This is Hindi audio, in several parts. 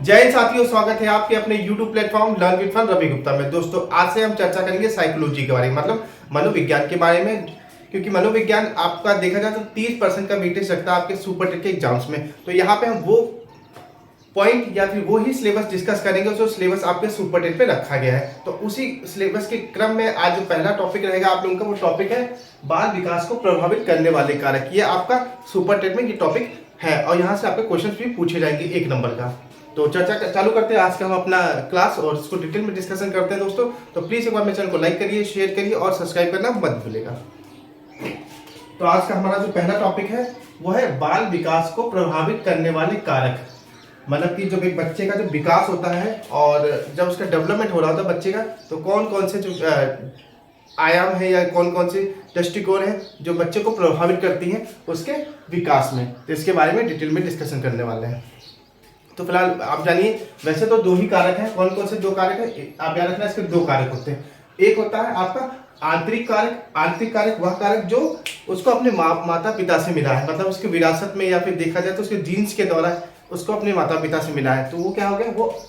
जय हिंद साथियों, स्वागत है आपके अपने YouTube platform learn with fun Ravi Gupta में। दोस्तों आज से हम चर्चा करेंगे साइकोलॉजी के बारे में, मतलब मनोविज्ञान के बारे में। क्योंकि मनोविज्ञान आपका देखा जाए तो 30% का वेटेज रखता है आपके सुपर टेट के एग्जाम्स में। तो यहाँ पे हम वो पॉइंट या फिर वो ही सिलेबस डिस्कस करेंगे जो सिलेबस आपके सुपर टेट पे रखा गया है। तो उसी सिलेबस के क्रम में आज जो पहला टॉपिक रहेगा आप लोगों का, वो टॉपिक है बाल विकास को प्रभावित करने वाले कारक। ये आपका सुपर टेट में ये टॉपिक है और यहाँ से आपके क्वेश्चन भी पूछे जाएंगे 1 नंबर का। तो चर्चा चालू करते हैं आज का हम अपना क्लास और इसको डिटेल में डिस्कशन करते हैं दोस्तों। तो प्लीज एक बार मेरे चैनल को लाइक करिए, शेयर करिए और सब्सक्राइब करना मत भूलिएगा। तो आज का हमारा जो पहला टॉपिक है वो है बाल विकास को प्रभावित करने वाले कारक। मतलब कि जब एक बच्चे का जो विकास होता है और जब उसका डेवलपमेंट हो रहा होता है बच्चे का, तो कौन कौन से जो आयाम है या कौन कौन से दृष्टिकोण है जो बच्चे को प्रभावित करती हैं उसके विकास में, तो इसके बारे में डिटेल में डिस्कशन करने वाले हैं। तो फिलहाल आप जानिए, वैसे तो 2 ही कारक हैं। कौन कौन से 2 कारक हैं आप याद रखना, इसके 2 कारक होते हैं। एक होता है आपका आंतरिक कारक। आंतरिक कारक वह कारक जो उसको अपने माता पिता से मिला है, मतलब उसके विरासत में या फिर देखा जाए तो उसके जीन्स के द्वारा उसको अपने माता पिता से मिला है। तो वो क्या हो गया, वो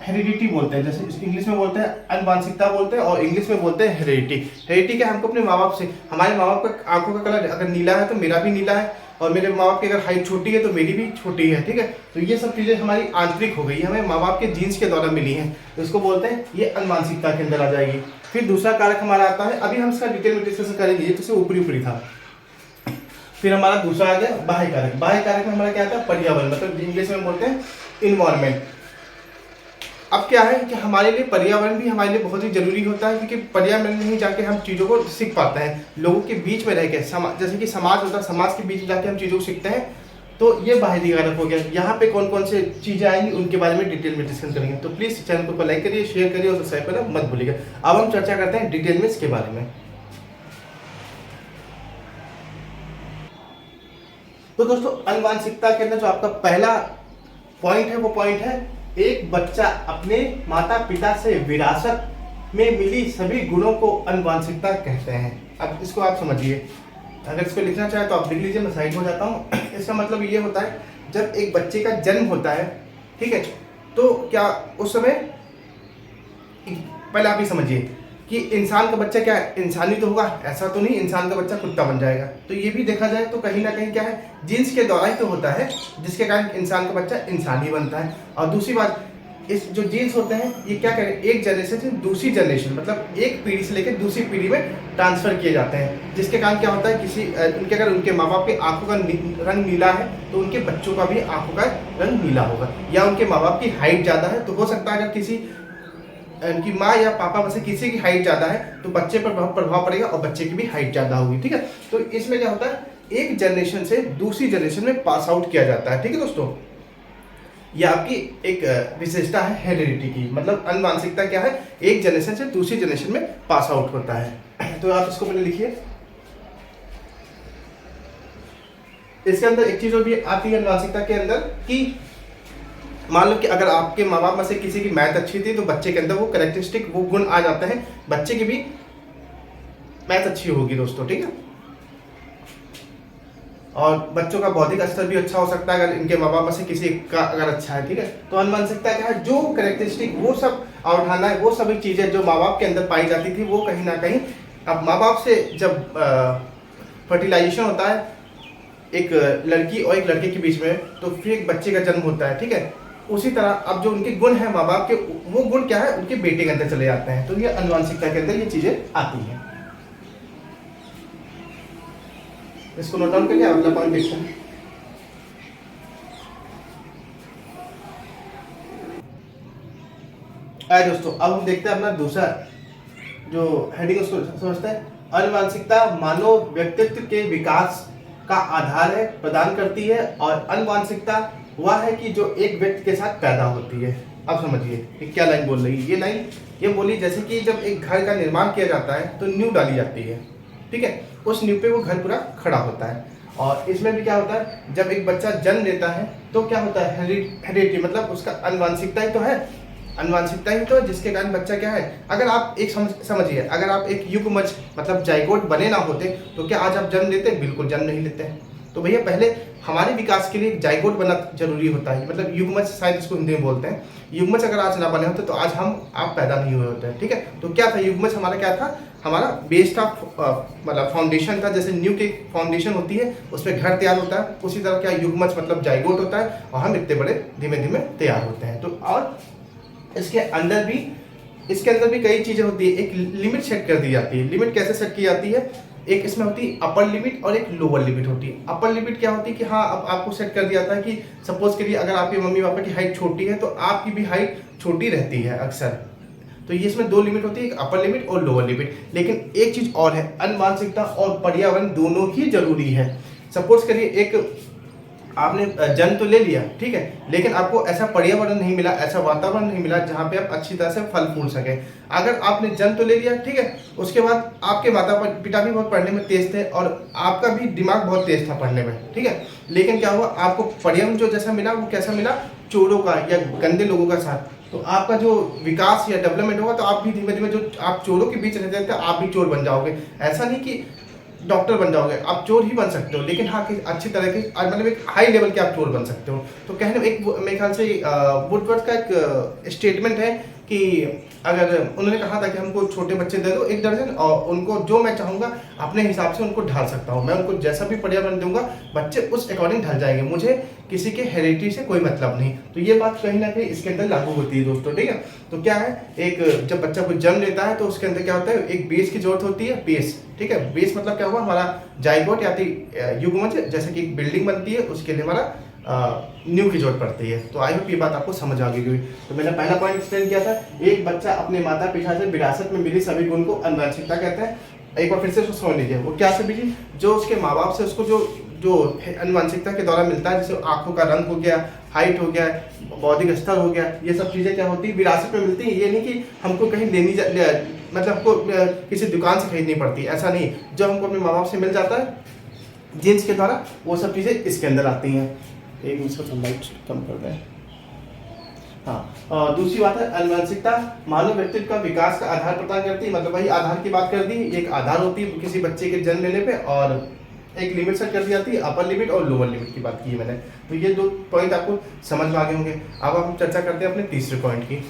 हेरिडिटी बोलते हैं। जैसे इंग्लिश में बोलते हैं अनुवांशिकता बोलते हैं और इंग्लिश में बोलते हैं हेरिडिटी। हेरिडिटी क्या, हमको अपने माँ बाप से, हमारे माँ बाप का आंखों का कलर अगर नीला है तो मेरा भी नीला है, और मेरे माँ बाप की अगर हाइट छोटी है तो मेरी भी छोटी है, ठीक है। तो ये सब चीज़ें हमारी आंतरिक हो गई, हमें माँ बाप के जीन्स के द्वारा मिली हैं, तो इसको बोलते हैं ये अनुवांशिकता के अंदर आ जाएगी। फिर दूसरा कारक हमारा आता है, अभी हम इसका डिटेल में डिस्कशन करेंगे, ये तो ऊपरी ऊपरी था। फिर हमारा दूसरा आ गया बाह्य कारक। बाह्य कारक में हमारा क्या आता है, पर्यावरण, मतलब इंग्लिश में बोलते हैं इन्वायरमेंट। अब क्या है कि हमारे लिए पर्यावरण भी हमारे लिए बहुत ही जरूरी होता है, क्योंकि पर्यावरण में ही जाके हम चीज़ों को सीख पाते हैं। लोगों के बीच में रह के, जैसे कि समाज होता है, समाज के बीच जाके हम चीज़ों को सीखते हैं। तो ये बाह्य कारक हो गया। यहाँ पे कौन कौन से चीज़ें आएंगी उनके बारे में डिटेल में डिस्कस करेंगे। तो प्लीज़ चैनल को लाइक करिए, शेयर करिए और सब्सक्राइब करना मत भूलिएगा। अब हम चर्चा करते हैं डिटेल में इसके बारे में। तो दोस्तों अनुवांशिकता के अंदर जो आपका पहला पॉइंट है वो पॉइंट है, एक बच्चा अपने माता पिता से विरासत में मिली सभी गुणों को अनुवांशिकता कहते हैं। अब इसको आप समझिए, अगर इसको लिखना चाहे तो आप लिख लीजिए, मैं साइड हो जाता हूँ। इसका मतलब ये होता है, जब एक बच्चे का जन्म होता है, ठीक है, तो क्या उस समय, पहले आप ही समझिए कि इंसान का बच्चा क्या है, इंसानी तो होगा, ऐसा तो नहीं इंसान का बच्चा कुत्ता बन जाएगा। तो ये भी देखा जाए तो कहीं ना कहीं क्या है, जीन्स के द्वारा ही तो होता है, जिसके कारण इंसान का बच्चा इंसान ही बनता है। और दूसरी बात, इस जो जीन्स होते हैं ये क्या करें, एक जनरेशन से दूसरी जनरेशन, मतलब एक पीढ़ी से लेकर दूसरी पीढ़ी में ट्रांसफर किए जाते हैं, जिसके कारण क्या होता है, किसी उनके अगर उनके माँ बाप के आंखों का रंग नीला है तो उनके बच्चों का भी आंखों का रंग नीला होगा। या उनके माँ बाप की हाइट ज़्यादा है तो हो सकता है अगर किसी उनकी माँ या पापा में से किसी की हाइट ज़्यादा है तो बच्चे पर प्रभाव पड़ेगा और बच्चे की भी हाइट ज़्यादा होगी, ठीक है। तो इसमें क्या होता है, एक जनरेशन से दूसरी जनरेशन में पास आउट किया जाता है, ठीक है दोस्तों। यह आपकी एक विशेषता है हेरिडिटी की, मतलब अनुवांशिकता क्या है, एक जनरेशन से दूसरी जनरेशन में पास आउट होता है। तो आप इसको पहले लिखिए। इसके अंदर एक चीज और भी आती है अनुवांशिकता के अंदर कि मान लो कि अगर आपके माँ बाप में से किसी की मैथ अच्छी थी तो बच्चे के अंदर वो कैरेक्टरिस्टिक, वो गुण आ जाते हैं, बच्चे की भी मैथ अच्छी होगी दोस्तों, ठीक है। और बच्चों का बौद्धिक स्तर भी अच्छा हो सकता है अगर इनके माँ बाप में से किसी का अगर अच्छा है, ठीक है। तो अनुवांशिकता क्या है, जो कैरेक्टरिस्टिक, वो सब अवधारणाएं, वो सभी चीजें जो माँ बाप के अंदर पाई जाती थी वो कहीं ना कहीं, अब माँ बाप से जब फर्टिलाइजेशन होता है एक लड़की और एक लड़के के बीच में, तो फिर एक बच्चे का जन्म होता है, ठीक है। उसी तरह अब जो उनके गुण हैं माँ बाप के, वो गुण क्या है उनके बेटे के अंदर चले जाते हैं। तो ये अनुवांशिकता के अंदर ये चीजें आती हैं। इसको नोट डाउन करिए, अगला पॉइंट देखते हैं। आइए दोस्तों, अब हम देखते हैं अपना दूसरा जो हेडिंग, उसको समझते हैं। अनुवांशिकता मानव व्यक्तित्व के विकास का आधार है, प्रदान करती है, और अनुवांशिकता वह है कि जो एक व्यक्ति के साथ पैदा होती है। अब समझिए कि क्या लाइन बोल रही है ये लाइन, ये बोली जैसे कि जब एक घर का निर्माण किया जाता है तो नींव डाली जाती है, ठीक है, उस नींव पे वो घर पूरा खड़ा होता है। और इसमें भी क्या होता है, जब एक बच्चा जन्म लेता है तो क्या होता है, हेरिडिटी, मतलब उसका अनुवांशिकता ही तो है, अनुवांशिकता ही तो है, जिसके कारण बच्चा क्या है, अगर आप एक समझिए, अगर आप एक युग्मज मतलब जाइगोट बने ना होते तो क्या आज आप जन्म लेते, बिल्कुल जन्म नहीं लेते हैं, तो भैया पहले हमारे विकास के लिए जाइगोट बनना जरूरी होता है, मतलब युग्मज शायद इसको हिंदी में बोलते हैं। युग्मज अगर आज ना बने होते तो आज आप पैदा नहीं हुए होते हैं, ठीक है। तो क्या था युग्मज, हमारा क्या था, हमारा बेस था, मतलब फाउंडेशन था। जैसे न्यू की फाउंडेशन होती है उसमें घर तैयार होता है, उसी तरह क्या युग्मज मतलब जाइगोट होता है, और हम इतने बड़े धीमे धीमे तैयार होते हैं। तो और इसके अंदर भी कई चीजें होती है। एक लिमिट सेट कर दी जाती है। लिमिट कैसे सेट की जाती है, एक इसमें होती है अपर लिमिट और एक लोअर लिमिट होती है। अपर लिमिट क्या होती है कि हाँ, अब आपको सेट कर दिया जाता है कि सपोज करिए अगर आपके मम्मी पापा की हाइट छोटी है तो आपकी भी हाइट छोटी रहती है अक्सर। तो ये इसमें दो लिमिट होती है, एक अपर लिमिट और लोअर लिमिट। लेकिन एक चीज और है, अनुवांशिकता और पर्यावरण दोनों ही जरूरी है। सपोज करिए एक आपने जन्म तो ले लिया, ठीक है, लेकिन आपको ऐसा पर्यावरण नहीं मिला, ऐसा वातावरण नहीं मिला जहाँ पे आप अच्छी तरह से फल फूल सके। अगर आपने जन्म तो ले लिया, ठीक है, उसके बाद आपके माता पिता भी बहुत पढ़ने में तेज थे और आपका भी दिमाग बहुत तेज था पढ़ने में, ठीक है, लेकिन क्या हुआ, आपको पर्यावरण जो जैसा मिला वो कैसा मिला, चोरों का या गंदे लोगों का साथ। तो आपका जो विकास या डेवलपमेंट होगा तो आप भी धीमे धीमे, जो आप चोरों के बीच रहते थे आप भी चोर बन जाओगे। ऐसा नहीं कि डॉक्टर बन जाओगे, आप चोर ही बन सकते हो, लेकिन हाँ, अच्छी तरह के मतलब एक हाई लेवल के आप चोर बन सकते हो। तो कहने एक मेरे ख्याल से वुडवर्थ का एक स्टेटमेंट है कि अगर उन्होंने कहा था कि हमको छोटे बच्चे दे दो 1 दर्जन, और उनको जो मैं चाहूँगा अपने हिसाब से उनको ढाल सकता हूँ, मैं उनको जैसा भी पर्यावरण दूंगा बच्चे उस अकॉर्डिंग ढल जाएंगे, मुझे किसी के हेरिडिटी से कोई मतलब नहीं। तो ये बात कहीं ना कहीं इसके अंदर लागू होती है दोस्तों, ठीक है। तो क्या है, एक जब बच्चा कोई जन्म लेता है तो उसके अंदर क्या होता है, एक बेस की जरूरत होती है, बेस, ठीक है। बेस मतलब क्या हुआ, हमारा जाइगोट या युग्मज जैसे कि बिल्डिंग बनती है, उसके लिए हमारा न्यू की जरूरत पड़ती है। तो आई होप ये बात आपको समझ आ गई। तो मैंने पहला पॉइंट एक्सप्लेन किया था, एक बच्चा अपने माता पिता से विरासत में मिली सभी गुण को अनुवांशिकता कहते हैं। एक बार फिर से उसको समझ लीजिए, वो क्या से मिली, जो उसके माँ बाप से उसको जो अनुवांशिकता के द्वारा मिलता है, जैसे आंखों का रंग हो गया, हाइट हो गया, बौद्धिक स्तर हो गया, ये सब चीजें क्या होती है, विरासत में मिलती है। ये नहीं कि हमको कहीं मतलब हमको किसी दुकान से खरीदनी पड़ती है, ऐसा नहीं। जो हमको अपने माँ बाप से मिल जाता है जीन्स के द्वारा, वो सब चीजें इसके अंदर आती हैं। एक मिनट को लाइट कम कर दें। हाँ, दूसरी बात है, अनुवांशिकता मानव व्यक्तित्व का विकास का आधार प्रदान करती है। मतलब वही आधार की बात कर दी, एक आधार होती है किसी बच्चे के जन्म लेने पे, और एक लिमिट सेट कर दी जाती है, अपर लिमिट और लोअर लिमिट की बात की है मैंने। तो ये 2 पॉइंट आपको समझ में आ गए होंगे। अब हम चर्चा करते हैं अपने तीसरे पॉइंट की।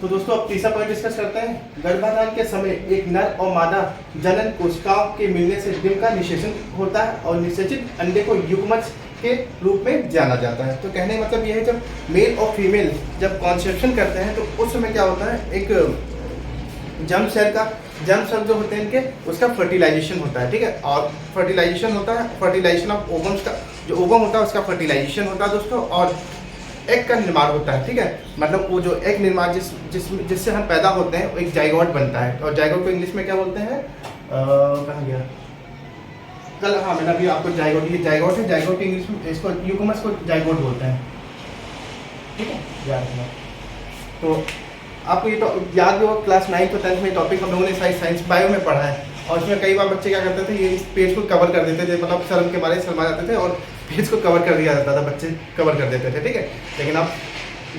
तो दोस्तों अब तीसरा पॉइंट डिस्कस करते हैं। गर्भाधान के समय एक नर और मादा जनन कोशिकाओं के मिलने से डिंब का निषेचन होता है और निषेचित अंडे को युग्मज के रूप में जाना जाता है। तो कहने का मतलब यह है, जब मेल और फीमेल जब कॉन्सेप्शन करते हैं तो उस समय क्या होता है, एक जर्म सेल जो होते हैं इनके, उसका फर्टिलाइजेशन होता है, ठीक है। और फर्टिलाइजेशन होता है, फर्टिलाइजेशन ऑफ ओवम्स का, जो ओवम होता है उसका फर्टिलाइजेशन होता है दोस्तों, और एग का निर्माण होता है, ठीक है। मतलब वो जो एग निर्माण जिससे हम पैदा होते हैं, एक जाइगोट बनता है। और जाइगोट को इंग्लिश में क्या बोलते हैं, कहाँ गया कल, हाँ मैंने अभी आपको जाइगोट, ये जाइगोट है, जाइगोट की इंग्लिश में इसको यूगमस को जाइगोट बोलते हैं, ठीक है, याद रखना। तो आपको ये याद भी होगा, क्लास 9 और 10 में टॉपिक हम लोगों ने साइंस बायो में पढ़ा है। और इसमें कई बार बच्चे क्या करते थे, ये इस पेज को कवर कर देते थे, मतलब शर्म के बारे में शर्मा जाते थे और पेज को कवर कर दिया जाता था, बच्चे कवर कर देते थे, ठीक है। लेकिन अब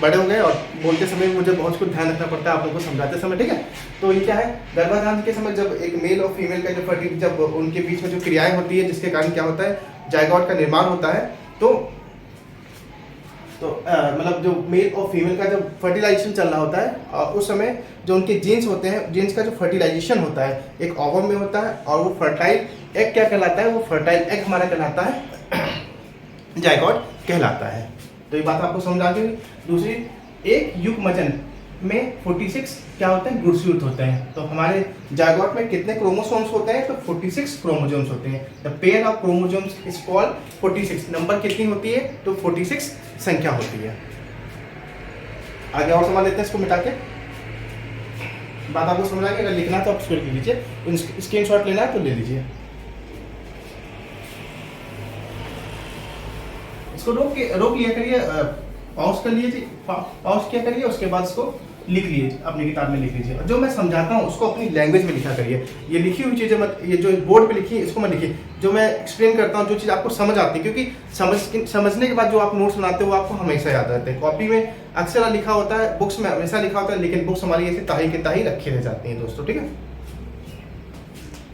बड़े हो गए और बोलते समय मुझे बहुत कुछ ध्यान रखना पड़ता है आप लोगों को समझाते समय, ठीक है। तो ये क्या है, गर्भाधान के समय जब एक मेल और फीमेल का जो फर्टिलिटी, जब उनके बीच में जो क्रियाएं होती है, जिसके कारण क्या होता है, जाइगोट का निर्माण होता है। तो मतलब जो मेल और फीमेल का जब फर्टिलाइजेशन चल रहा होता है, उस समय जो उनके जीन्स होते हैं, जीन्स का जो फर्टिलाइजेशन होता है एक ओवम में होता है, और वो फर्टाइल एग क्या कहलाता है, वो फर्टाइल एग हमारा कहलाता है, जाइगोट कहलाता है। तो ये बात आपको समझ आ गई। दूसरी, एक युग्मजन में 46 क्या होते हैं, गुणसूत्र होते हैं। तो हमारे जाइगोट में कितने क्रोमोसोम्स होते हैं, तो 46 क्रोमोसोम्स होते हैं। The pair of chromosomes is called 46। Number कितनी होती है, तो 46 संख्या होती है। आगे और समझ लेते हैं इसको मिटा के। बात आपको समझ आ गई, अगर लिखना है तो आप स्क्रीन ले लीजिए, स्क्रीनशॉट लेना है तो ले लीजिए। इसको रोक लिया करिए, पॉज कर लीजिए, पॉज किया करिए, उसके बाद इसको लिख लीजिए, अपनी किताब में लिख लीजिए। जो मैं समझाता हूँ उसको अपनी लैंग्वेज में लिखा करिए। ये लिखी हुई चीज़ें मत, ये जो बोर्ड पे लिखी है इसको मत लिखिए। जो मैं एक्सप्लेन करता हूँ, जो चीज़ आपको समझ आती है, क्योंकि समझने के बाद जो आप नोट्स बनाते हो वो आपको हमेशा याद रहते हैं। कॉपी में अक्सर लिखा होता है, बुक्स में हमेशा लिखा होता है, लेकिन बुक्स हमारी ऐसे ताही की ताही रखी रह जाती हैं दोस्तों, ठीक है।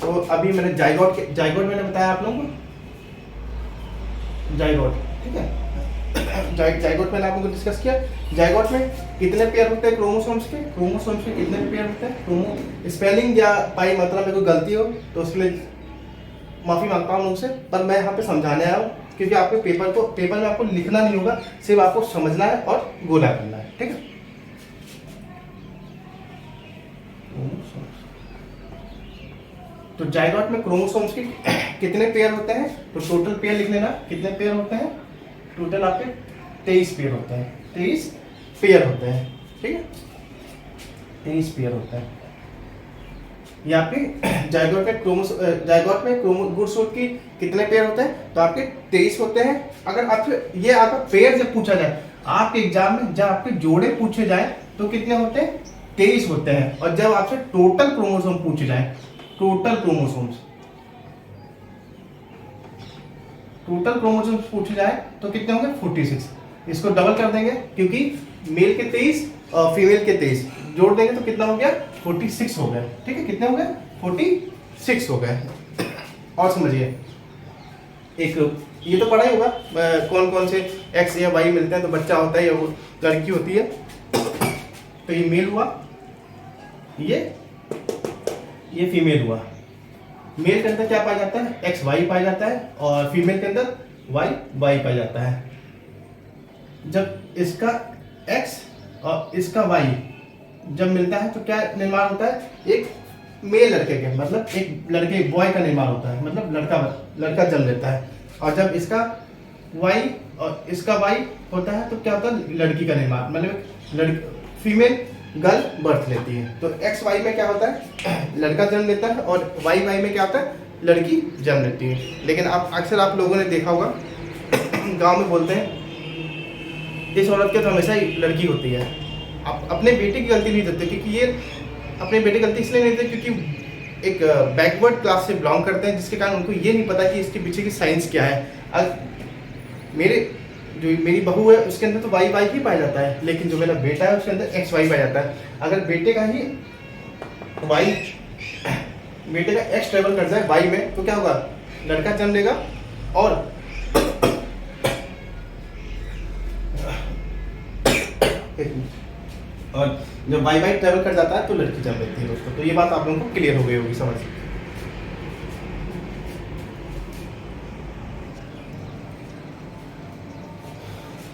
तो अभी मैंने जाइगोट मैंने बताया आप लोगों को, जाइगोट, ठीक है। जाइगोट मैंने आप लोगों को डिस्कस किया। जाइगोट में कितने पेयर होते हैं क्रोमोसोम्स के, क्रोमोसोम्स के कितने पेयर होते हैं, क्रोमो स्पेलिंग या पाई मात्रा में कोई गलती हो तो उसके लिए माफी मांगता हूँ उनसे, पर मैं यहाँ पे समझाने आया हूँ क्योंकि आपके पेपर में आपको लिखना नहीं होगा, सिर्फ आपको समझना है और गोला करना है, ठीक है। तो जाइगोट में क्रोमोसोम्स के कितने पेयर होते हैं, तो टोटल पेयर लिख लेना, कितने पेयर होते हैं, टोटल आपके 23 पेयर होते हैं, 23 पेयर होते हैं, ठीक है, 23 पेयर होते हैं। ये आपके जाइगोट में गुडसूट की कितने पेयर होते हैं, तो आपके 23 होते हैं। अगर आपसे ये आपका पेयर जब पूछा जाए आपके एग्जाम में, जब आपके जोड़े पूछे जाए तो कितने होते हैं, 23 होते हैं। और जब आपसे टोटल क्रोमोसोम पूछे जाए, टोटल क्रोमोसोम्स पूछे जाए तो कितने होंगे, 46। इसको डबल कर देंगे क्योंकि मेल के 23 और फीमेल के 23 जोड़ देंगे तो कितना हो गया, 46 हो गया, ठीक है। कितने हो गए, 46 हो गए। और समझिए, एक ये तो पढ़ा ही होगा कौन कौन से एक्स या वाई मिलते हैं तो बच्चा होता है या वो लड़की होती है। तो ये मेल हुआ, ये फीमेल हुआ। मेल के अंदर क्या पाया जाता है, एक्स वाई पाया जाता है, और फीमेल के अंदर वाई वाई पाया जाता है। जब इसका एक्स और इसका वाई जब मिलता है तो क्या निर्माण होता है, एक मेल लड़के के, मतलब एक लड़के बॉय का निर्माण होता है, मतलब लड़का जन्म लेता है। और जब इसका वाई और इसका वाई होता है तो क्या होता है, लड़की का निर्माण, मतलब फीमेल गर्ल बर्थ लेती है। तो एक्स वाई में क्या होता है, लड़का जन्म लेता है, और वाई वाई में क्या होता है, लड़की जन्म लेती है। लेकिन अक्सर आप लोगों ने देखा होगा गांव में बोलते हैं इस औरत के तो हमेशा ही लड़की होती है। आप अपने बेटे की गलती नहीं देते, क्योंकि ये अपने बेटे की गलती इसलिए नहीं देते क्योंकि एक बैकवर्ड क्लास से बिलोंग करते हैं, जिसके कारण उनको ये नहीं पता कि इसके पीछे की साइंस क्या है। मेरी बहू है उसके अंदर तो वाई वाई ही पाया जाता है, लेकिन जो मेरा बेटा है उसके अंदर एक्स वाई पाया जाता है। अगर बेटे का एक्स ट्रेवल कर जाए वाई में तो क्या होगा, लड़का जन्म लेगा, और जब वाई वाई ट्रेवल कर जाता है तो लड़की जन्म लेती है दोस्तों। तो ये बात आप लोगों को क्लियर हो गई होगी, समझ।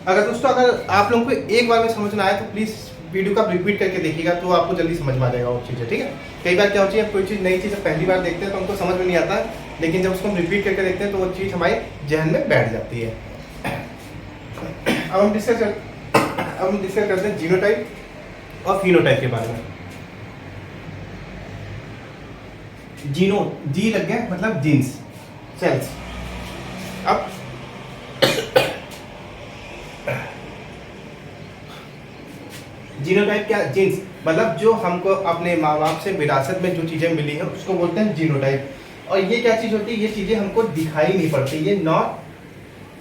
अगर आप लोगों को एक बार में समझ में आया तो प्लीज वीडियो का रिपीट करके देखिएगा, तो आपको जल्दी समझ में आ जाएगा वो चीज़ें, ठीक है। कई बार क्या होती है, कोई चीज़ नई चीज़ पहली बार देखते हैं तो हमको समझ में नहीं आता, लेकिन जब उसको हम रिपीट करके देखते हैं तो वो चीज़ हमारे जहन में बैठ जाती है। अब हम डिस्कस करते हैं जीनोटाइप और फिनोटाइप के बारे में। जी लग गया मतलब जीन्स, सेल्स। अब जीनोटाइप क्या, जीन्स मतलब जो हमको अपने माँ बाप से विरासत में जो चीजें मिली है उसको बोलते हैं जीनोटाइप। और ये क्या चीज होती है, ये चीजें हमको दिखाई नहीं पड़ती, ये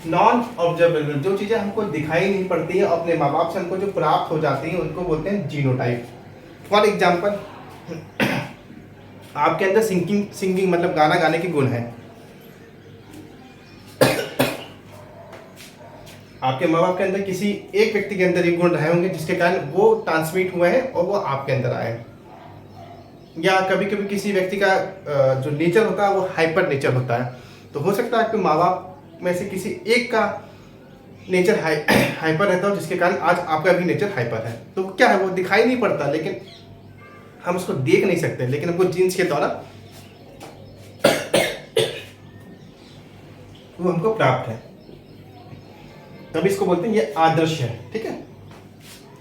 नॉन ऑब्जर्वेबल, जो चीजें हमको दिखाई नहीं पड़ती है अपने माँ बाप से हमको जो प्राप्त हो जाती है उनको बोलते हैं जीनोटाइप। फॉर एग्जाम्पल, आपके अंदर सिंगिंग मतलब गाना गाने के गुण है, आपके माँ बाप के अंदर किसी एक व्यक्ति के अंदर ये गुण रहे होंगे जिसके कारण वो ट्रांसमिट हुए हैं और वो आपके अंदर आए। या कभी कभी किसी व्यक्ति का जो नेचर होता है वो हाइपर नेचर होता है, तो हो सकता है आपके माँ बाप में से किसी एक का नेचर हाइपर रहता हो, जिसके कारण आज आपका भी नेचर हाइपर है। तो क्या है, वो दिखाई नहीं पड़ता, लेकिन हम उसको देख नहीं सकते, लेकिन हमको जीन्स के द्वारा वो हमको प्राप्त है, तभी इसको बोलते हैं ये आदर्श है, ठीक है।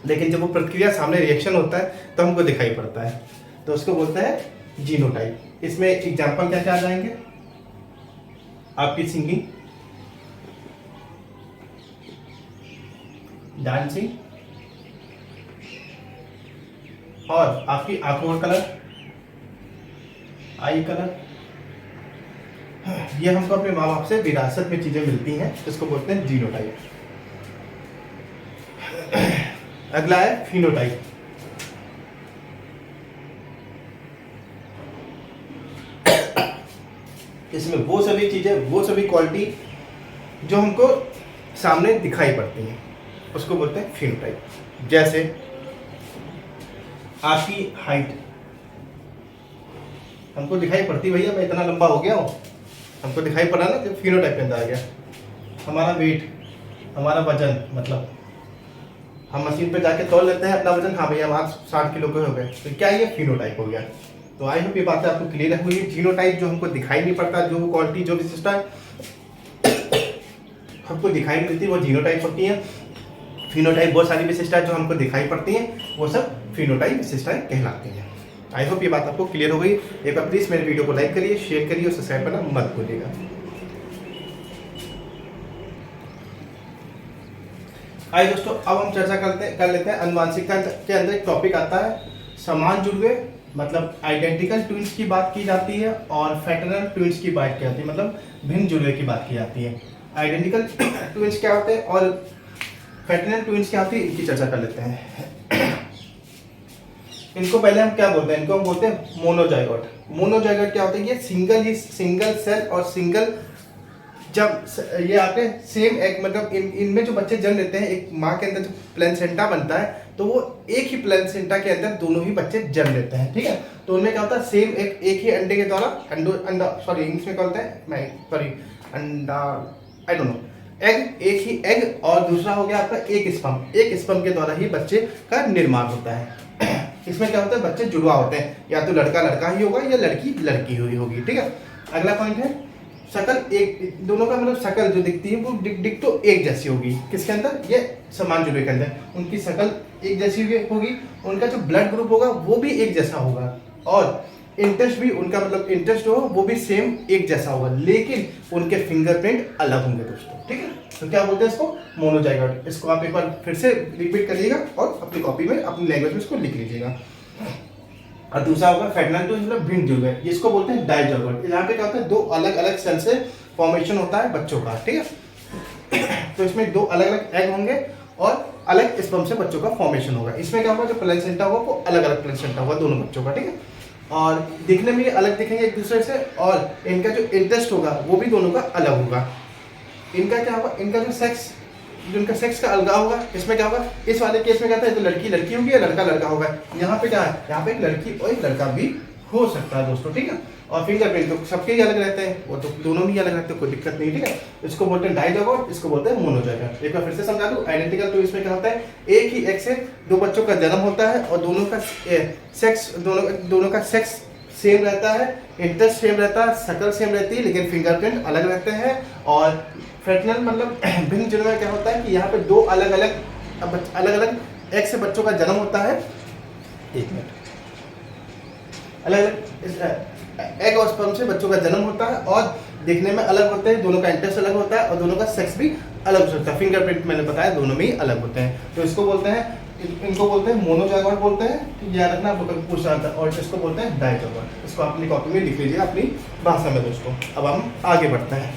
लेकिन जब वो प्रक्रिया सामने रिएक्शन होता है तो हमको दिखाई पड़ता है, तो उसको बोलते हैं जीनोटाइप। इसमें एग्जांपल क्या क्या आ जाएंगे, आपकी सिंगिंग, डांसिंग, और आपकी आंखों का कलर, आई कलर, ये हमको अपने माँ बाप से विरासत में चीजें मिलती हैं, इसको बोलते हैं जीनोटाइप। अगला है फिनोटाइप। इसमें वो सभी चीज़ें, वो सभी क्वालिटी जो हमको सामने दिखाई पड़ती हैं उसको बोलते हैं फिनोटाइप। जैसे आपकी हाइट हमको दिखाई पड़ती, भैया मैं इतना लंबा हो गया हूँ, हमको दिखाई पड़ा ना कि फिनोटाइप के अंदर आ गया। हमारा वेट, हमारा वजन, मतलब हम मशीन पे जाके तौल लेते हैं अपना वजन, हाँ भैया हम 60 किलो के हो गए, तो क्या ये फिनोटाइप हो गया। तो आई होप ये बातें आपको क्लियर हुई। जीनोटाइप जो हमको दिखाई नहीं पड़ता, जो क्वालिटी जो विशिष्टता हमको दिखाई नहीं देती वो जीनोटाइप होती है। फिनोटाइप बहुत सारी विशिष्टताएं जो हमको दिखाई पड़ती हैं वो सब फिनोटाइप विशिष्टताएं कहलाती हैं। आई होप ये बात आपको क्लियर हो गई। एक बार प्लीज मेरे वीडियो को लाइक करिए, शेयर करिए और सब्सक्राइब करना मत भूलिएगा। आइए दोस्तों, अब हम चर्चा कर लेते हैं अनुवांशिकता के अंदर एक टॉपिक आता है समान जुड़वे, मतलब आइडेंटिकल ट्विंस की बात की जाती है, और फ्रैटर्नल ट्विंस की बात की जाती है, मतलब भिन्न जुड़वे की बात की जाती है। आइडेंटिकल ट्विंस क्या होते हैं और फ्रैटर्नल ट्विंस क्या होती है, इनकी चर्चा कर लेते हैं। इनको पहले हम क्या बोलते हैं, इनको हम बोलते हैं मोनोजाइगोट। मोनोजाइगोट क्या होता है, ये सिंगल सेल और सिंगल, जब ये आपके सेम एग, मतलब इनमें जो बच्चे जन्म लेते हैं, एक माँ के अंदर जो प्लेसेंटा बनता है तो वो एक ही प्लेसेंटा के अंदर दोनों ही बच्चे जन्म लेते हैं, ठीक है। तो उनमें क्या होता है, सेम एक ही अंडे के द्वारा अंडा सॉरी इंग्लिश में क्या होता है, मैं सॉरी अंडा आई डोंट नो, एग, एक ही एग, और दूसरा हो गया आपका एक स्पर्म के द्वारा ही बच्चे का निर्माण होता है। इसमें क्या होता है, बच्चे जुड़वा होते हैं, या तो लड़का लड़का ही होगा या लड़की लड़की हुई होगी, ठीक है। अगला पॉइंट है शकल, एक दोनों का मतलब शकल जो दिखती है वो डिक्टो एक जैसी होगी। किसके अंदर, ये समान जुड़वे के अंदर उनकी शकल एक जैसी होगी, उनका जो ब्लड ग्रुप होगा वो भी एक जैसा होगा, और इंटरेस्ट भी उनका, मतलब इंटरेस्ट हो वो भी सेम एक जैसा होगा, लेकिन उनके फिंगरप्रिंट अलग होंगे दोस्तों, ठीक है। तो क्या बोलते हैं इसको, मोनोजाइगोट। इसको आप एक बार फिर से रिपीट करिएगा और अपनी कॉपी में अपनी लैंग्वेज में इसको लिख लीजिएगा। और दूसरा होगा फ्रैटर्नल ट्विंस, मतलब भिन्न जुड़वे, इसको बोलते हैं डाइजाइगोट। यहाँ पे क्या होता है, दो अलग अलग सेल से फॉर्मेशन होता है बच्चों का, ठीक है। तो इसमें दो अलग अलग एग होंगे और अलग स्पर्म से बच्चों का फॉर्मेशन होगा। इसमें क्या होगा, जो प्लेसेंटा होगा वो अलग अलग प्लेसेंटा होगा दोनों बच्चों का, ठीक है। और दिखने में ये अलग दिखेंगे एक दूसरे से, और इनका जो इंटरेस्ट होगा वो भी दोनों का अलग होगा। इनका क्या होगा, इनका जो सेक्स, जो इनका सेक्स का अलगाव होगा, इसमें क्या होगा, इस वाले केस में क्या था, तो लड़की लड़की होगी या लड़का लड़का होगा। यहाँ पे क्या है, यहाँ पे एक लड़की और एक लड़का भी हो सकता है दोस्तों, ठीक है। और फिंगरप्रिंट तो सबके ही अलग रहते हैं, वो तो दोनों ही अलग रहते हैं, कोई दिक्कत नहीं, ठीक है। इसको बोलते हैं डाइजाइगोट, इसको बोलते हैं मोनोजाइगोट। एक बार फिर से समझा दूं, आइडेंटिकल तो इसमें क्या होता है, एक ही एग से दो बच्चों का जन्म होता है और दोनों का सेक्स सेम रहता है, इंटरेस्ट सेम रहता है, शकल सेम रहती है, लेकिन फिंगरप्रिंट अलग रहते हैं। और फ्रैटर्नल मतलब भिन्न जुड़वे में क्या होता है कि यहाँ पे दो अलग अलग एग से बच्चों का जन्म होता है, एक मिनट, अलग अलग एग और स्पर्म से बच्चों का जन्म होता है और दिखने में अलग होते हैं, दोनों का इंटरेस्ट अलग होता है और दोनों का सेक्स भी अलग हो सकता है। फिंगरप्रिंट मैंने बताया दोनों में ही अलग होते हैं। तो इसको बोलते हैं, इनको बोलते हैं मोनोजाइगोट बोलते हैं, याद रखना पूछना था। और इसको बोलते हैं डाइजाइगोट। इसको अपनी कॉपी में लिख लीजिए अपनी भाषा में दोस्तों। अब हम आगे बढ़ते हैं।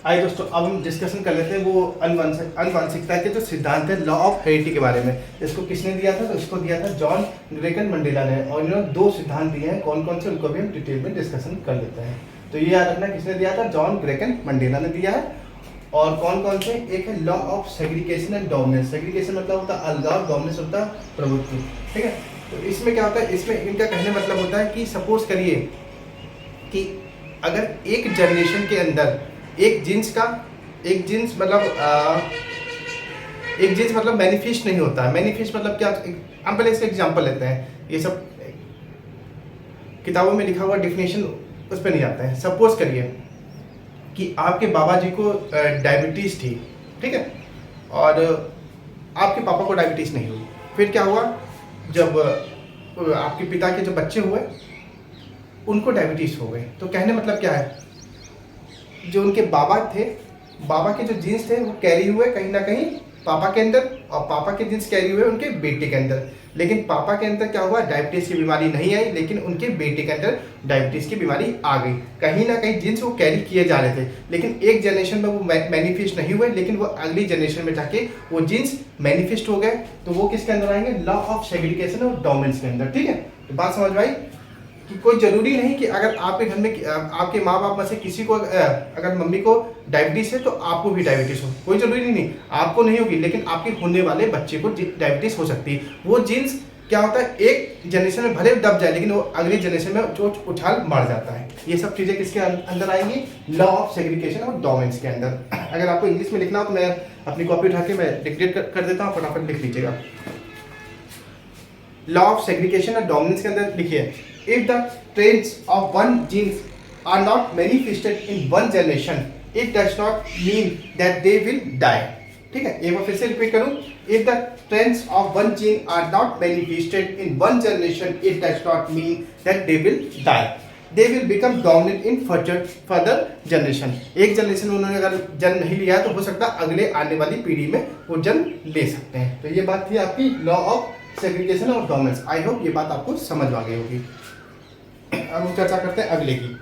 आइए दोस्तों, अब हम डिस्कशन कर लेते हैं वो अनुवांशिकता के जो सिद्धांत है, लॉ ऑफ हेरिडिटी के बारे में। इसको किसने दिया था, तो इसको दिया था जॉन ग्रेगन मंडेला ने। और इन्होंने दो सिद्धांत दिए हैं, कौन कौन से, उनको भी हम डिटेल में डिस्कशन कर लेते हैं। तो ये याद रखना किसने दिया था, जॉन ग्रेगन मंडेला ने दिया है। और कौन कौन से, एक है law of segregation and dominance. Segregation मतलब होता है अलगाव, डोमिनेंस होता है प्रवृत्ति, ठीक है। तो इसमें क्या होता है, इसमें इनका कहने मतलब होता है कि सपोज करिए कि अगर एक जनरेशन के अंदर एक जीन्स मतलब मैनिफेस्ट नहीं होता है। मैनिफेस्ट मतलब क्या, हम पहले इसका एग्जांपल लेते हैं, ये सब किताबों में लिखा हुआ डेफिनेशन उस पर नहीं जाता है। सपोज करिए कि आपके बाबा जी को डायबिटीज़ थी, ठीक है, और आपके पापा को डायबिटीज़ नहीं हुई। फिर क्या हुआ, जब आपके पिता के जो बच्चे हुए उनको डायबिटीज़ हो गई। तो कहने मतलब क्या है, जो उनके बाबा थे, बाबा के जो जीन्स थे वो कैरी हुए कहीं ना कहीं पापा के अंदर, और पापा के जीन्स कैरी हुए उनके बेटे के अंदर। लेकिन पापा के अंदर क्या हुआ, डायबिटीज़ की बीमारी नहीं आई, लेकिन उनके बेटे के अंदर डायबिटीज़ की बीमारी आ गई। कहीं ना कहीं जीन्स वो कैरी किए जा रहे थे, लेकिन एक जनरेशन में वो मैनिफेस्ट नहीं हुए, लेकिन वो अगली जनरेशन में जाके वो जीन्स मैनिफेस्ट हो गए। तो वो किसके अंदर आएंगे, लॉ ऑफ सेग्रीगेशन और डोमिनेंस के अंदर, ठीक है। तो बात समझ में आई। कि कोई जरूरी नहीं कि अगर आपके घर में आपके माँ बाप में से किसी को अगर मम्मी को डायबिटीज है तो आपको भी डायबिटीज हो, कोई जरूरी नहीं, आपको नहीं होगी, लेकिन आपके होने वाले बच्चे को डायबिटीज हो सकती है। वो जीन्स क्या होता है, एक जनरेशन में भले दब जाए लेकिन वो अगली जनरेशन में जो उछाल मार जाता है। ये सब चीजें किसके अंदर आएंगी, लॉ ऑफ सेग्रीगेशन और डोमेन्स के अंदर। अगर आपको इंग्लिश में लिखना हो तो मैं अपनी कॉपी उठा के मैं डिक्टेट कर देता हूँ, फटाफट लिख लीजिएगा। लॉ ऑफ सेग्रीगेशन और डोमिनेंस के अंदर लिखिए, if the traits of one genes are not manifested in one generation it does not mean that they will die. ठीक है, एक बार फिर से रिपीट करूं, if the traits of one gene are not manifested in one generation it does not mean that they will die, they will become dominant in further generation. एक जनरेशन में उन्होंने अगर जन्म नहीं लिया तो हो सकता है अगले आने वाली पीढ़ी में वो जन्म ले सकते हैं। तो ये बात थी आपकी लॉ ऑफ सेग्रीगेशन और डोमेन्स। आई होप ये बात आपको समझ आ गई होगी। अब हम चर्चा करते हैं अगले की।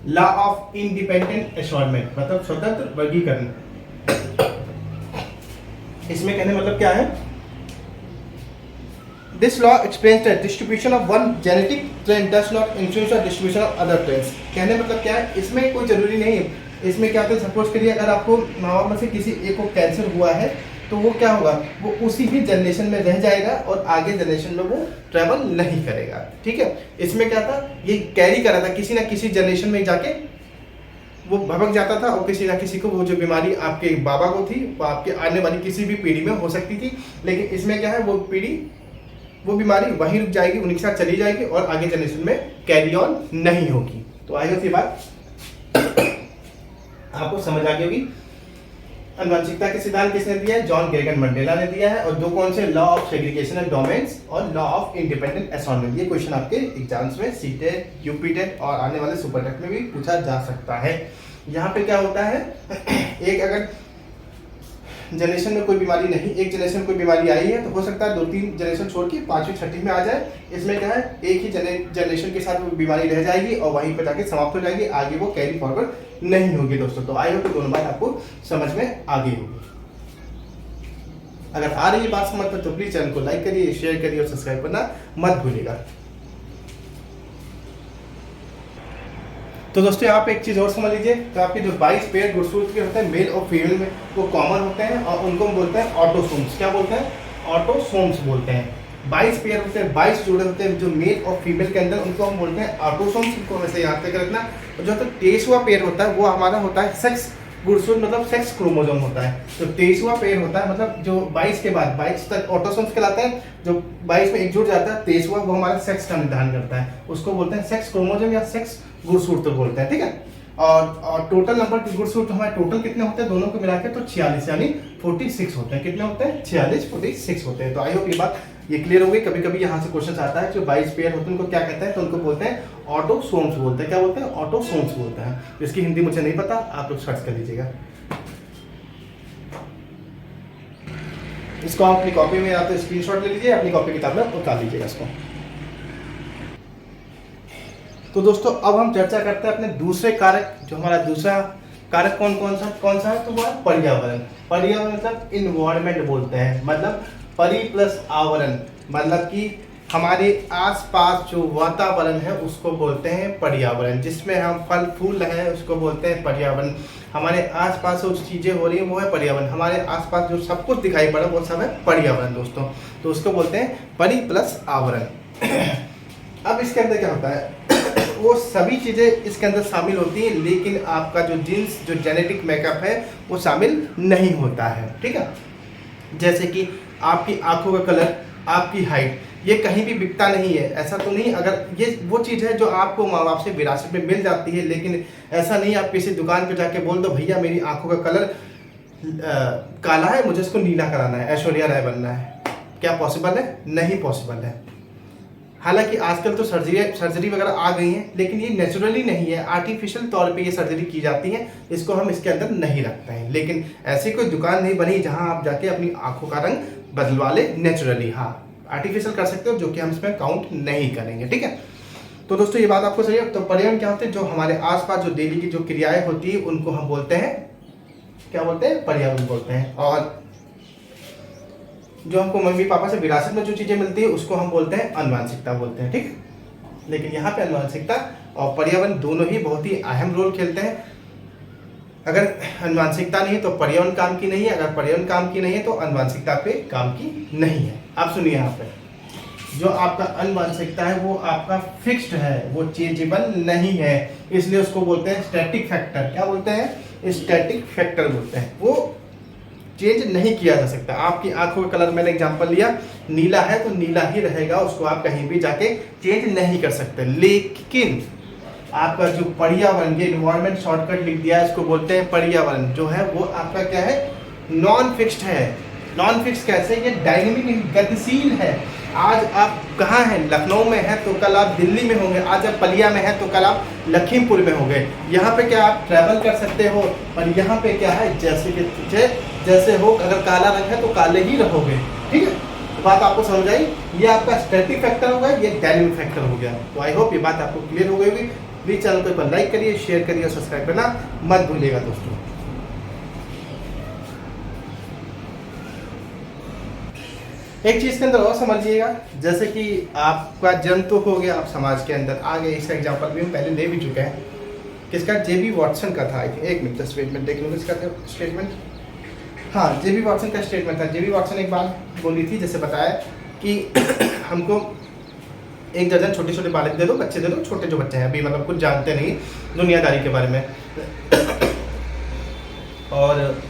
लॉ ऑफ इंडिपेंडेंट असॉर्टमेंट मतलब स्वतंत्र वर्गीकरण। इसमें कहने मतलब क्या है, this law explains the distribution of one genetic trend does not influence the distribution of other trends. कहने मतलब क्या है, इसमें कोई जरूरी नहीं है, इसमें क्या होता है, सपोज करिए अगर आपको माँ बाप में से किसी एक को कैंसर हुआ है तो वो क्या होगा, वो उसी ही जनरेशन में रह जाएगा और आगे जनरेशन में वो ट्रेवल नहीं करेगा। ठीक है, इसमें क्या था, ये कैरी कर रहा था, किसी ना किसी जनरेशन में जाके वो भटक जाता था और किसी ना किसी को वो जो बीमारी आपके बाबा को थी वो आपके आने वाली किसी भी पीढ़ी में हो सकती थी। लेकिन इसमें क्या है, वो बीमारी वहीं रुक जाएगी, उनके साथ चली जाएगी और आगे जनरेशन में कैरी ऑन नहीं होगी। तो आई होप ये बात आपको समझ आ गई होगी। आनुवंशिकता के सिद्धांत किसने दिया है, जॉन ग्रेगर मंडेला ने दिया है। और दो कौन से, law of segregation and domains और लॉ ऑफ इंडिपेंडेंट असॉर्टमेंट। ये क्वेश्चन आपके एग्जाम्स में सीटेट, यूपीटेट और आने वाले सुपरटेट में भी पूछा जा सकता है। यहाँ पे क्या होता है, एक अगर जनरेशन में कोई बीमारी नहीं, एक जनरेशन में कोई बीमारी आई है तो हो सकता है 2-3 जनरेशन छोड़ के 5वीं 6वीं में आ जाए। इसमें क्या है, एक ही जनरेशन के साथ वो बीमारी रह जाएगी और वहीं पर जाके समाप्त हो जाएगी, आगे वो कैरी फॉरवर्ड नहीं होगी दोस्तों। तो आई होप कि दोनों बात आपको समझ में आ गई होगी। अगर आ रही है बात समझ में तो प्लीज चैनल को लाइक करिए, शेयर करिए और सब्सक्राइब करना मत भूलिएगा। तो दोस्तों यहाँ पे एक चीज़ और समझ लीजिए, तो आपके जो 22 पेयर गुणसूत्र के होते हैं मेल और फीमेल में वो कॉमन होते हैं और उनको हम बोलते हैं ऑटोसोम्स। क्या बोलते हैं, ऑटोसोम्स बोलते हैं। 22 पेयर होते हैं, 22 जोड़े होते हैं जो मेल और फीमेल के अंदर, उनको हम बोलते हैं ऑटोसोम्स। इनको वैसे याद तक रखना। और जो तो 23वां पेयर होता है वो हमारा होता है सेक्स गुणसूत्र, मतलब सेक्स क्रोमोसोम होता है। तो 23वां पेयर होता है, मतलब जो 22 के बाद 22 तक ऑटोसोम्स कहलाते हैं। जो 22 में एक जुड़ जाता है 23वां, वो हमारा सेक्स का निर्धारण करता है, उसको बोलते हैं सेक्स क्रोमोसोम या सेक्स गुणसूत्र बोलते हैं। ठीक है, और टोटल नंबर के गुणसूत्र हमारे टोटल कितने होते हैं दोनों को मिला के, तो 46 यानी 46 होते हैं। कितने होते हैं, 46 होते हैं। तो आई होप ये बात ये क्लियर हो गई। कभी कभी यहाँ से क्वेश्चन आता है, जो 22 पेयर होते हैं उनको क्या कहते हैं, तो उनको बोलते हैं ऑटोसोम्स बोलते हैं। क्या बोलते हैं, ऑटोसोम्स बोलते हैं। इसकी हिंदी मुझे नहीं पता, आप लोग सर्च कर लीजिएगा। इसको आप अपनी कॉपी में या तो स्क्रीनशॉट ले लीजिए, अपनी कॉपी किताब में उतार लीजिएगा इसको। तो दोस्तों अब हम चर्चा करते हैं अपने दूसरे कारक। जो हमारा दूसरा कारक कौन सा है, तो वो है पर्यावरण। पर्यावरण मतलब इन्वायरमेंट बोलते हैं, मतलब परि प्लस आवरण, मतलब कि हमारे आसपास जो वातावरण है उसको बोलते हैं पर्यावरण। जिसमें हम फल फूल हैं उसको बोलते हैं पर्यावरण। हमारे आसपास जो चीज़ें हो रही है वो है पर्यावरण। हमारे आसपास जो सब कुछ दिखाई पड़ा वो सब है पर्यावरण दोस्तों। तो उसको बोलते हैं परि प्लस आवरण। अब इसके अंदर क्या होता है, वो सभी चीज़ें इसके अंदर शामिल होती हैं, लेकिन आपका जो जीन्स जो जेनेटिक मेकअप है वो शामिल नहीं होता है। ठीक है, जैसे कि आपकी आंखों का कलर, आपकी हाइट, ये कहीं भी बिकता नहीं है। ऐसा तो नहीं, अगर ये वो चीज़ है जो आपको माँ बाप से विरासत में मिल जाती है, लेकिन ऐसा नहीं आप किसी दुकान पे जाके बोल दो भैया मेरी आंखों का कलर काला है, मुझे इसको नीला कराना है, ऐश्वर्या राय बनना है। क्या पॉसिबल है, नहीं पॉसिबल है। हालांकि आजकल तो सर्जरी वगैरह आ गई हैं, लेकिन ये नेचुरली नहीं है, आर्टिफिशियल तौर पे ये सर्जरी की जाती है, इसको हम इसके अंदर नहीं रखते हैं। लेकिन ऐसी कोई दुकान नहीं बनी जहां आप जाके अपनी आंखों का रंग बदलवा ले नेचुरली। हाँ, आर्टिफिशियल कर सकते हो, जो कि हम इसमें काउंट नहीं करेंगे। ठीक है, तो दोस्तों ये बात आपको सही है। तो पर्यावरण क्या होते हैं, जो हमारे आसपास जो डेली की जो क्रियाएं होती है उनको हम बोलते हैं, क्या बोलते हैं, पर्यावरण बोलते हैं। और जो हमको मम्मी पापा से विरासत में जो चीज़ें मिलती है उसको हम बोलते हैं अनुवांशिकता बोलते हैं, ठीक। लेकिन यहाँ पे अनुवांशिकता और पर्यावरण दोनों ही बहुत ही अहम रोल खेलते हैं। अगर अनुवांशिकता नहीं है तो पर्यावरण काम की नहीं है, अगर पर्यावरण काम की नहीं है तो अनुवांशिकता पे काम की नहीं है। आप सुनिए, यहाँ पे जो आपका अनुवांशिकता है वो आपका फिक्स्ड है, वो चेंजेबल नहीं है, इसलिए उसको बोलते हैं स्टैटिक फैक्टर। क्या बोलते हैं? स्टैटिक फैक्टर बोलते हैं। वो चेंज नहीं किया जा सकता। आपकी आंखों का कलर मैंने एग्जांपल लिया, नीला है तो नीला ही रहेगा, उसको आप कहीं भी जाके चेंज नहीं कर सकते। लेकिन आपका जो पर्यावरण, ये इन्वायरमेंट शॉर्टकट लिख दिया है, इसको बोलते हैं पर्यावरण, जो है वो आपका क्या है? नॉन फिक्स्ड है। नॉन फिक्स कैसे? ये डायनेमिक, गतिशील है। आज आप कहाँ हैं? लखनऊ में हैं तो कल आप दिल्ली में होंगे, आज आप बलिया में हैं तो कल आप लखीमपुर में होंगे। यहाँ पे क्या आप ट्रैवल कर सकते हो, और यहाँ पे क्या है? जैसे कि तुझे जैसे हो, अगर काला रंग है तो काले ही रहोगे, ठीक है। तो बात आपको समझ आई? ये आपका स्टैटिक फैक्टर हो गया, ये डायनेमिक फैक्टर हो गया। तो आई होप ये बात आपको क्लियर हो गई होगी। प्लीज चैनल को एक बार लाइक करिए, शेयर करिए और सब्सक्राइब करना मत भूलिएगा दोस्तों। एक चीज के अंदर और समझिएगा, जैसे कि आपका जन्म तो हो गया, आप समाज के अंदर आ गए। इसका एग्जांपल भी हम पहले ले भी चुके हैं। किसका? जेबी वॉटसन का था। एक मिनट स्टेटमेंट देख लूँगा इसका स्टेटमेंट। हाँ, जेबी वॉटसन का स्टेटमेंट था। जेबी वॉटसन एक बात बोली थी, जैसे बताया कि हमको एक दर्जन छोटे छोटे बालक दे दो, बच्चे दे दो, छोटे जो बच्चे हैं अभी मतलब कुछ जानते नहीं दुनियादारी के बारे में, और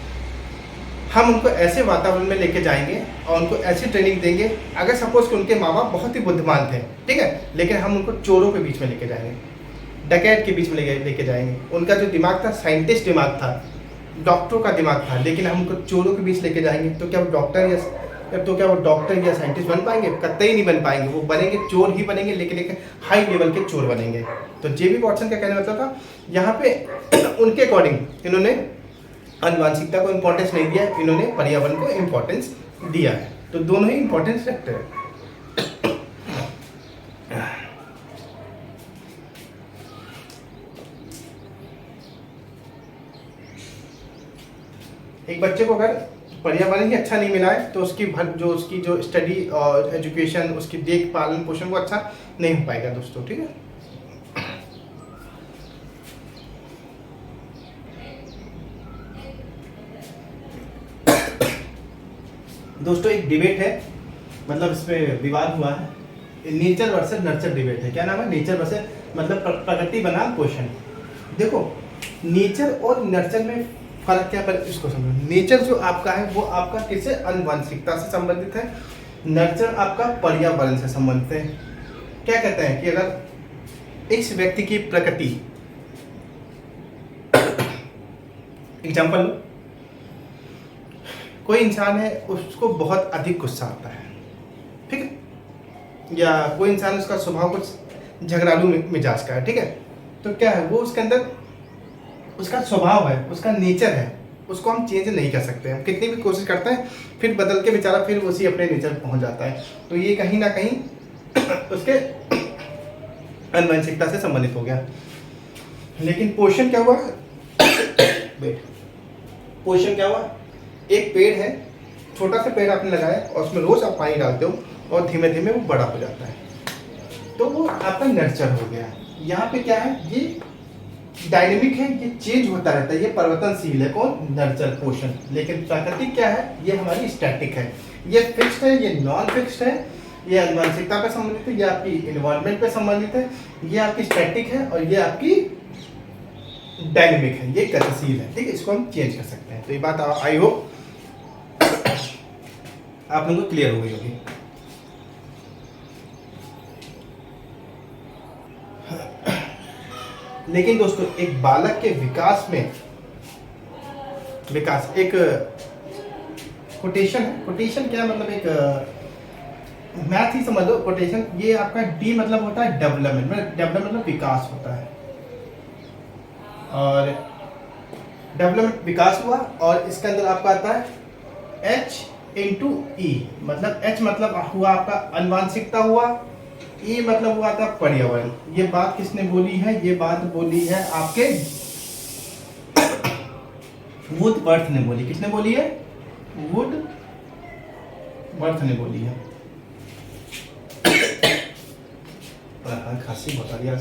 हम उनको ऐसे वातावरण में लेके जाएंगे और उनको ऐसी ट्रेनिंग देंगे। अगर सपोज कि उनके माँ बाप बहुत ही बुद्धिमान थे, ठीक है, लेकिन हम उनको चोरों के बीच में लेके जाएंगे, डकैत के बीच में लेके जाएंगे। उनका जो दिमाग था साइंटिस्ट दिमाग था, डॉक्टरों का दिमाग था, लेकिन हम उनको चोरों के बीच लेके जाएंगे तो क्या वो डॉक्टर या साइंटिस्ट बन पाएंगे? कतई नहीं बन पाएंगे। वो बनेंगे चोर ही बनेंगे, लेकिन एक हाई लेवल के चोर बनेंगे। तो जेबी वॉटसन का कहने मतलब था, यहाँ पे उनके अकॉर्डिंग इन्होंने अनुवांशिकता को इम्पोर्टेंस नहीं दिया, इन्होंने पर्यावरण को इम्पोर्टेंस दिया है। तो दोनों ही इम्पोर्टेंस रखते हैं। एक बच्चे को अगर पर्यावरण ही अच्छा नहीं मिला है तो उसकी जो स्टडी और एजुकेशन, उसकी देख पालन पोषण वो अच्छा नहीं हो पाएगा दोस्तों, ठीक है। दोस्तों एक डिबेट है, मतलब इस पे विवाद हुआ है, नेचर वर्सेस नर्चर डिबेट है। क्या नाम है? नेचर वर्सेस, मतलब प्रकृति बनाम पोषण। देखो नेचर और नर्चर में फर्क क्या है, इसको समझो। नेचर जो आपका है वो आपका किससे? अनुवांशिकता से संबंधित है। नर्चर आपका पर्यावरण से संबंधित है। क्या कहते हैं कि अगर इस व्यक्ति की प्रकृति, एग्जाम्पल लो, कोई इंसान है उसको बहुत अधिक गुस्सा आता है, ठीक है, या कोई इंसान उसका स्वभाव कुछ झगड़ालू मिजाज का है, ठीक है, तो क्या है वो उसके अंदर उसका स्वभाव है, उसका नेचर है, उसको हम चेंज नहीं कर सकते। हम कितनी भी कोशिश करते हैं फिर बदल के बेचारा फिर उसी अपने नेचर पर पहुंच जाता है। तो ये कहीं ना कहीं उसके अनुवंशिकता से संबंधित हो गया। लेकिन पोषण क्या हुआ? पोषण क्या हुआ? एक पेड़ है, छोटा सा पेड़ आपने लगाया और उसमें रोज आप पानी डालते हो और धीमे धीमे वो बड़ा हो जाता है, तो वो आपका नर्चर हो गया। यहाँ पे क्या है? ये डायनेमिक है, ये चेंज होता रहता है, ये परिवर्तनशील है। कौन? नर्चर, पोषण। लेकिन प्राकृतिक क्या है? ये हमारी स्टैटिक है, ये फिक्स्ड है, ये नॉन फिक्स्ड है, ये अनुवांशिकता पे संबंधित है, ये आपकी इन्वायरमेंट पे संबंधित है, ये आपकी स्टैटिक है और ये आपकी डायनेमिक है, ये गतिशील है, ठीक है। इसको हम चेंज कर सकते हैं। तो ये बात आई होप आप लोगों को क्लियर हो गई होगी। लेकिन दोस्तों एक बालक के विकास एक कोटेशन है। कोटेशन क्या मतलब? एक मैथ ही समझ लो कोटेशन। ये आपका डी मतलब होता है डेवलपमेंट, मतलब विकास होता है, और डेवलपमेंट विकास हुआ, और इसके अंदर आपका आता है H इंटू ई, मतलब H मतलब हुआ आपका अनुवांशिकता हुआ, E मतलब हुआ था पर्यावरण। ये बात किसने बोली है? ये बात बोली है आपके वुडवर्थ ने बोली। किसने बोली है? वर्थ ने बोली है। खांसी बहुत आ रही है।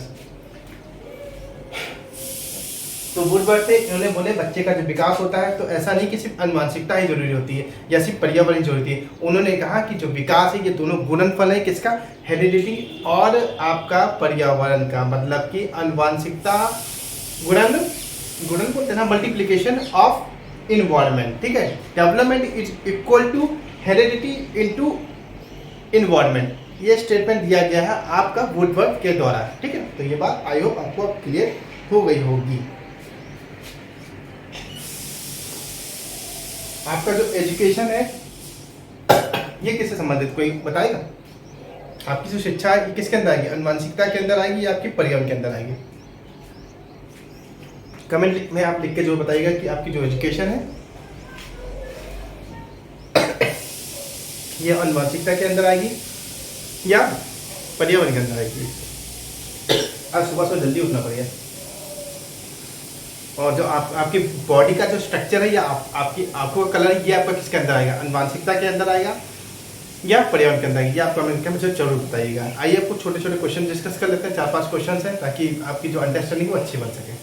तो वुड वर्थ से इन्होंने बोले बच्चे का जो विकास होता है तो ऐसा नहीं कि सिर्फ अनुवांशिकता ही जरूरी होती है या सिर्फ पर्यावरण जरूरी होती है। उन्होंने कहा कि जो विकास है ये दोनों गुणनफल है, किसका, हेरिडिटी और आपका पर्यावरण का, मतलब कि अनुवांशिकता गुणन बोलते हैं ना, मल्टीप्लीकेशन ऑफ इन्वायरमेंट, ठीक है। Development is equal to heredity into environment, ये स्टेटमेंट दिया गया है आपका वुडवर्थ के द्वारा, ठीक है। तो ये बात आई होप आपको अब क्लियर हो गई होगी। आपका जो एजुकेशन है ये किससे संबंधित, कोई बताएगा? आपकी जो शिक्षा है ये किसके अंदर आएगी, अनुवांशिकता के अंदर आएगी या आपकी पर्यावरण के अंदर आएगी? कमेंट में आप लिख के जो बताइएगा कि आपकी जो एजुकेशन है ये अनुवांशिकता के अंदर आएगी या पर्यावरण के अंदर आएगी। आज सुबह जल्दी उठना पड़ेगा। और जो आपकी बॉडी का जो स्ट्रक्चर है या आपकी आंखों का कलर है ये आपका किसके अंदर आएगा, अनुवांशिकता के अंदर आएगा या पर्यावरण के अंदर आएगा, ये आप कमेंट में मुझे जरूर बताइएगा। आइए आपको छोटे छोटे क्वेश्चन डिस्कस कर लेते हैं, 4-5 क्वेश्चन हैं ताकि आपकी जो अंडरस्टैंडिंग वो अच्छी बन सके।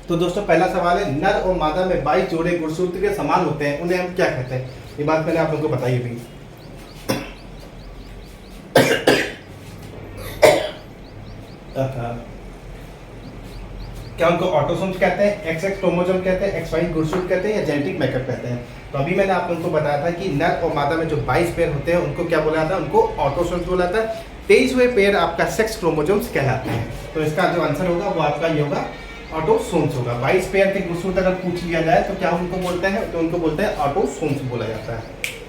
तो दोस्तों पहला सवाल है, नर और मादा में 22 जोड़े गुणसूत्र के समान होते हैं, उन्हें हम क्या कहते हैं? ये बात मैंने आप लोगों को बताई भी। क्या उनको ऑटोसोम्स कहते हैं, XX क्रोमोसोम कहते हैं, XY गुणसूत्र कहते हैं या जेनेटिक मेकअप कहते हैं? तो अभी मैंने आप लोगों को बताया था कि नर और मादा में जो 22 पेयर होते हैं उनको क्या बोला जाता है, उनको ऑटोसोम्स बोला जाता है। 23वें पेयर आपका सेक्स क्रोमोसोम्स कहलाते हैं। तो इसका जो आंसर होगा वो आपका ये होगा, ऑटोसोम्स होगा। 22 पेयर के गुणसूत्र अगर पूछ लिया जाए तो क्या उनको बोलते हैं, तो उनको बोलते हैं ऑटोसोम्स बोला जाता है।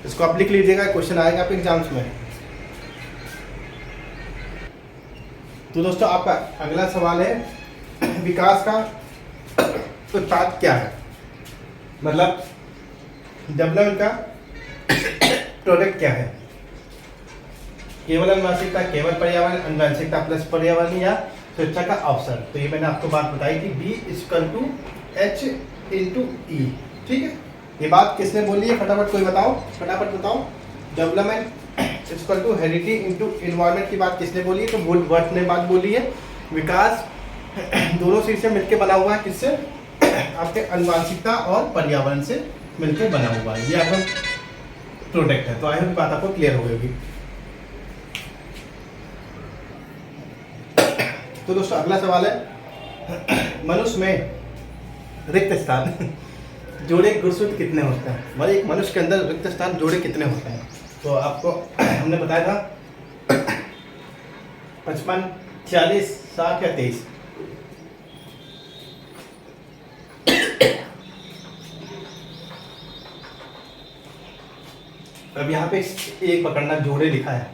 इसको आप लिख लीजिएगा, क्वेश्चन आएगा आपके एग्जाम्स में। तो दोस्तों आपका अगला सवाल है, विकास का उत्पाद क्या है, मतलब डेवलपमेंट का प्रोडक्ट क्या है? केवल अनुवांशिकता, केवल पर्यावरण, अनुवांशिकता प्लस पर्यावरण या स्वेच्छा का अवसर? तो ये मैंने आपको बात बताई थी, B=H×E, ठीक है। ये बात किसने बोली है, फटाफट कोई बताओ, फटाफट बताओ। डेवलपमेंट हेरिडिटी इनटू इन्वायरमेंट की बात किसने बोली है? तो वुडवर्थ ने बात बोली है। विकास दोनों चीज से मिलकर बना हुआ है, किससे? आपके अनुवांशिकता और पर्यावरण से मिलकर बना हुआ है, ये आपका प्रोडक्ट है। तो आई होप बात आपको क्लियर हो गई। तो दोस्तों अगला सवाल है, मनुष्य में रिक्त स्थान जोड़े गुणसूत्र कितने होते हैं? मतलब एक मनुष्य के अंदर रिक्त स्थान जोड़े कितने होते हैं? तो आपको हमने बताया था 55, 40, 60 या 23। अब यहाँ पे एक पकड़ना, जोड़े लिखा है,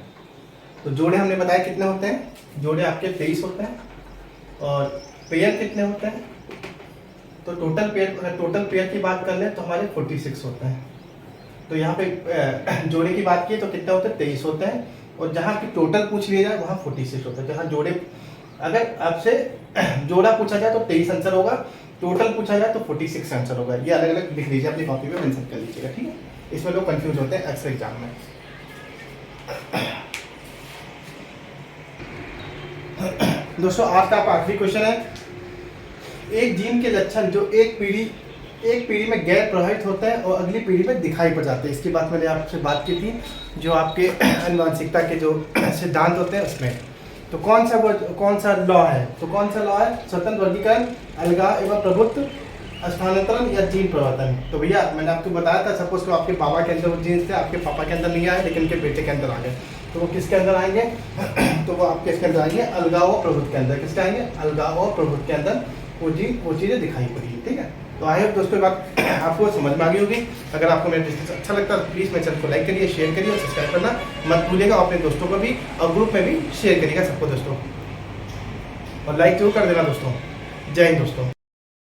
तो जोड़े हमने बताया कितने होते हैं, जोड़े आपके 23 होते हैं। और पेयर कितने होते हैं? तो टोटल पेयर की बात कर लें तो हमारे 46 होते हैं। तो यहाँ पे जोड़े की बात की तो कितने होते हैं, 23 होते हैं। और जहाँ की टोटल पूछ लिया जाए वहाँ 46 होता है। जहाँ जोड़े, अगर आपसे जोड़ा पूछा जाए तो 23 आंसर होगा, टोटल पूछा जाए तो 46 आंसर होगा। ये अलग अलग लिख लीजिए, अपनी कॉपी पे मेंशन कर लीजिएगा, ठीक है। इसमें लोग कंफ्यूज होते हैं अक्सर एग्जाम में। दोस्तों आज का आखिरी क्वेश्चन है, एक जीन के लक्षण जो एक पीढ़ी में गैर प्रभावित होता है और अगली पीढ़ी में दिखाई पड़ जाते हैं। इसकी बात मैंने आपसे बात की थी, जो आपके अनुवांशिकता के जो सिद्धांत होते हैं उसमें। तो कौन सा लॉ है? तो कौन सा लॉ है? स्वतंत्र वर्गीकरण, अलगाव एवं प्रभुत्व, स्थानांतरण या जीन परिवर्तन। तो भैया मैंने आपको बताया था, सपोज तो आपके पापा के अंदर वो जीन्स थे, आपके पापा के अंदर नहीं आए लेकिन उनके बेटे के अंदर आ गए, तो वो किसके अंदर आएंगे? तो वो आपके इसके अंदर आएंगे, अलगाव और प्रभुत्व के अंदर। किसके आएंगे? अलगाव और प्रभुत्व के अंदर वो चीज़ें दिखाई पड़ी, ठीक है। तो आई होप दोस्तों बात आपको समझ में आ गई होगी। अगर आपको मेरा डिस्कशन अच्छा लगता है तो प्लीज़ मेरे चैनल को लाइक करिए, शेयर करिए और सब्सक्राइब करना मत भूलिएगा। अपने दोस्तों को भी और ग्रुप में भी शेयर करिएगा सबको दोस्तों, और लाइक जरूर कर देना दोस्तों। जय हिंद दोस्तों।